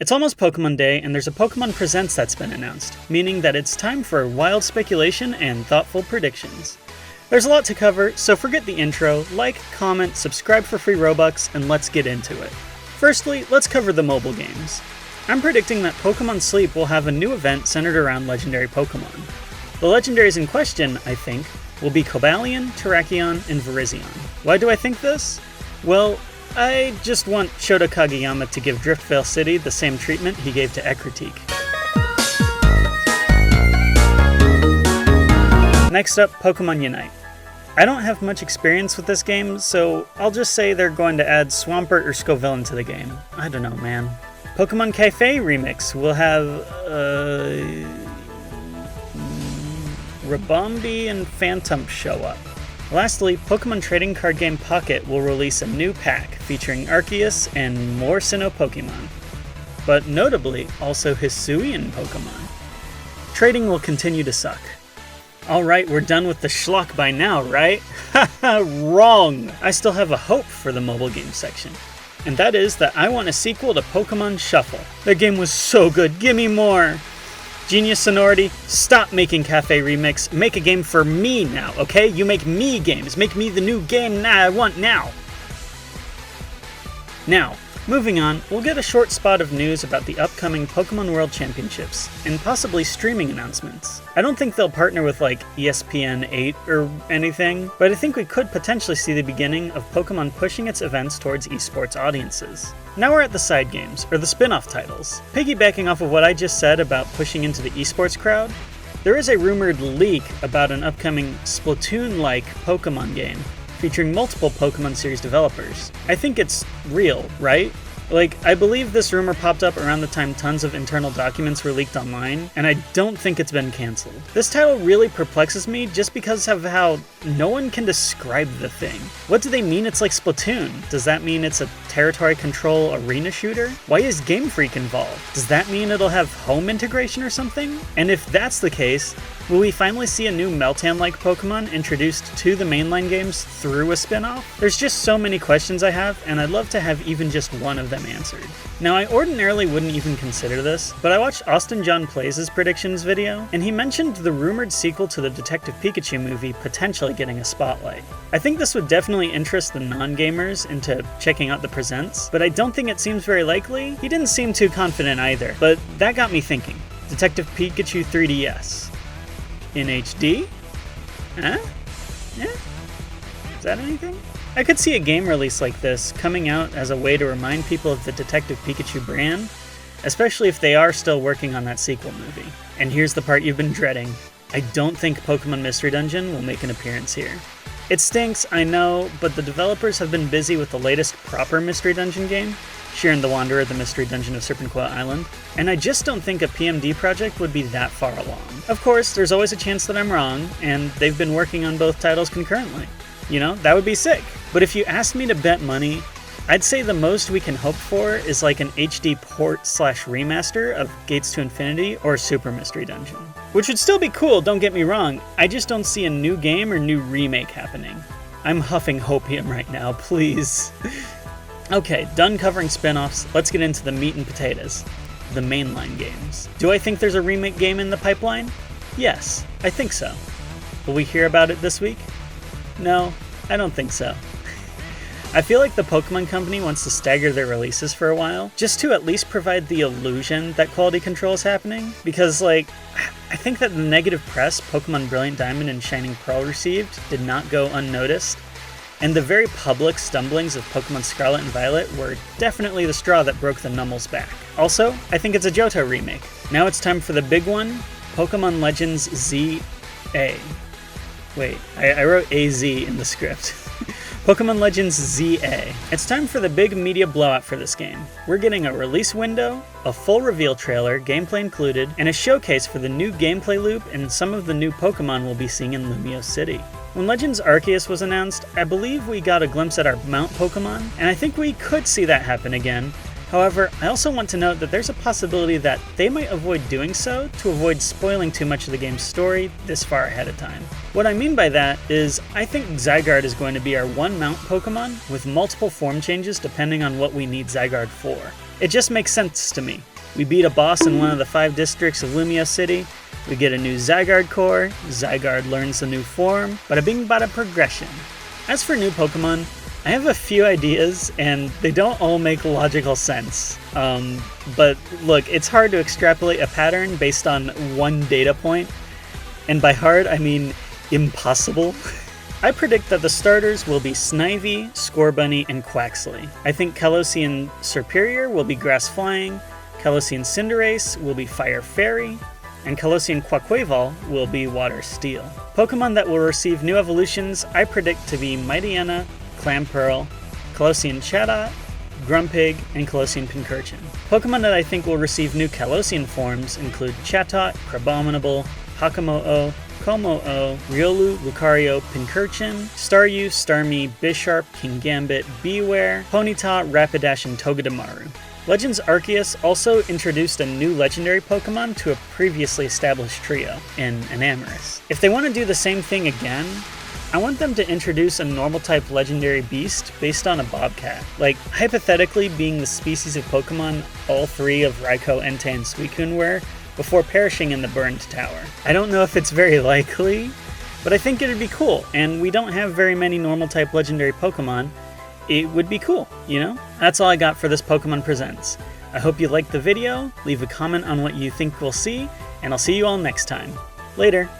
It's almost Pokemon Day, and there's a Pokemon Presents that's been announced, meaning that it's time for wild speculation and thoughtful predictions. There's a lot to cover, so forget the intro, like, comment, subscribe for free Robux, and let's get into it. Firstly, let's cover the mobile games. I'm predicting that Pokemon Sleep will have a new event centered around legendary Pokemon. The legendaries in question, I think, will be Cobalion, Terrakion, and Virizion. Why do I think this? Well, I just want Shota Kageyama to give Driftvale City the same treatment he gave to Ekritique. Next up, Pokemon Unite. I don't have much experience with this game, so I'll just say they're going to add Swampert or Scovillain to the game. I don't know, man. Pokemon Cafe Remix will have, Rabombi and Phantom show up. Lastly, Pokemon Trading Card Game Pocket will release a new pack featuring Arceus and more Sinnoh Pokemon, but notably also Hisuian Pokemon. Trading will continue to suck. Alright, we're done with the schlock by now, right? Haha, wrong! I still have a hope for the mobile game section, and that is that I want a sequel to Pokemon Shuffle. That game was so good, gimme more! Genius Sonority, stop making Cafe Remix. Make a game for me now, okay? You make me games. Make me the new game I want now. Now, moving on, we'll get a short spot of news about the upcoming Pokemon World Championships, and possibly streaming announcements. I don't think they'll partner with like ESPN 8 or anything, but I think we could potentially see the beginning of Pokemon pushing its events towards esports audiences. Now we're at the side games, or the spin-off titles. Piggybacking off of what I just said about pushing into the esports crowd, there is a rumored leak about an upcoming Splatoon-like Pokemon game, featuring multiple Pokemon series developers. I think it's real, right? Like, I believe this rumor popped up around the time tons of internal documents were leaked online, and I don't think it's been cancelled. This title really perplexes me just because of how no one can describe the thing. What do they mean it's like Splatoon? Does that mean it's a territory control arena shooter? Why is Game Freak involved? Does that mean it'll have home integration or something? And if that's the case, will we finally see a new Meltan-like Pokemon introduced to the mainline games through a spin-off? There's just so many questions I have, and I'd love to have even just one of them answered. Now, I ordinarily wouldn't even consider this, but I watched Austin John Plays' predictions video, and he mentioned the rumored sequel to the Detective Pikachu movie potentially getting a spotlight. I think this would definitely interest the non-gamers into checking out the presents, but I don't think it seems very likely. He didn't seem too confident either, but that got me thinking. Detective Pikachu 3DS. In HD? Huh? Yeah? Is that anything? I could see a game release like this coming out as a way to remind people of the Detective Pikachu brand, especially if they are still working on that sequel movie. And here's the part you've been dreading. I don't think Pokemon Mystery Dungeon will make an appearance here. It stinks, I know, but the developers have been busy with the latest proper Mystery Dungeon game, Shiren the Wanderer, the Mystery Dungeon of Serpentquote Island, and I just don't think a PMD project would be that far along. Of course, there's always a chance that I'm wrong, and they've been working on both titles concurrently. You know, that would be sick. But if you asked me to bet money, I'd say the most we can hope for is like an HD port/remaster of Gates to Infinity or Super Mystery Dungeon. Which would still be cool, don't get me wrong, I just don't see a new game or new remake happening. I'm huffing hopium right now, please. Okay, done covering spin-offs, let's get into the meat and potatoes. The mainline games. Do I think there's a remake game in the pipeline? Yes, I think so. Will we hear about it this week? No, I don't think so. I feel like the Pokemon Company wants to stagger their releases for a while, just to at least provide the illusion that quality control is happening, because, like, I think that the negative press Pokemon Brilliant Diamond and Shining Pearl received did not go unnoticed, and the very public stumblings of Pokemon Scarlet and Violet were definitely the straw that broke the Nummel's back. Also, I think it's a Johto remake. Now it's time for the big one, Pokemon Legends ZA. Wait, I wrote AZ in the script. Pokemon Legends ZA. It's time for the big media blowout for this game. We're getting a release window, a full reveal trailer, gameplay included, and a showcase for the new gameplay loop and some of the new Pokemon we'll be seeing in Lumio City. When Legends Arceus was announced, I believe we got a glimpse at our Mount Pokemon, and I think we could see that happen again. However, I also want to note that there's a possibility that they might avoid doing so to avoid spoiling too much of the game's story this far ahead of time. What I mean by that is, I think Zygarde is going to be our one Mount Pokemon with multiple form changes depending on what we need Zygarde for. It just makes sense to me. We beat a boss in one of the 5 districts of Lumia City, we get a new Zygarde core, Zygarde learns a new form, bada bing bada progression. As for new Pokemon, I have a few ideas, and they don't all make logical sense. But look, it's hard to extrapolate a pattern based on one data point, and by hard, I mean impossible. I predict that the starters will be Snivy, Scorbunny, and Quaxley. I think Kalosian Serperior will be Grass Flying, Kalosian Cinderace will be Fire Fairy, and Kalosian Quaquaval will be Water Steel. Pokemon that will receive new evolutions I predict to be Mightyena, Clamperl, Kalosian Chatot, Grumpig, and Kalosian Pincurchin. Pokemon that I think will receive new Kalosian forms include Chatot, Crabominable, Hakamo'o, Komo-o, Riolu, Lucario, Pincurchin, Staryu, Starmie, Bisharp, Kingambit, Bewear, Ponyta, Rapidash, and Togedemaru. Legends Arceus also introduced a new legendary Pokemon to a previously established trio, in Enamorus. If they want to do the same thing again, I want them to introduce a normal-type legendary beast based on a Bobcat. Like, hypothetically being the species of Pokemon all 3 of Raikou, Entei, and Suicune were, before perishing in the burned tower. I don't know if it's very likely, but I think it'd be cool, and we don't have very many normal-type legendary Pokemon. It would be cool, you know? That's all I got for this Pokemon Presents. I hope you liked the video, leave a comment on what you think we'll see, and I'll see you all next time. Later!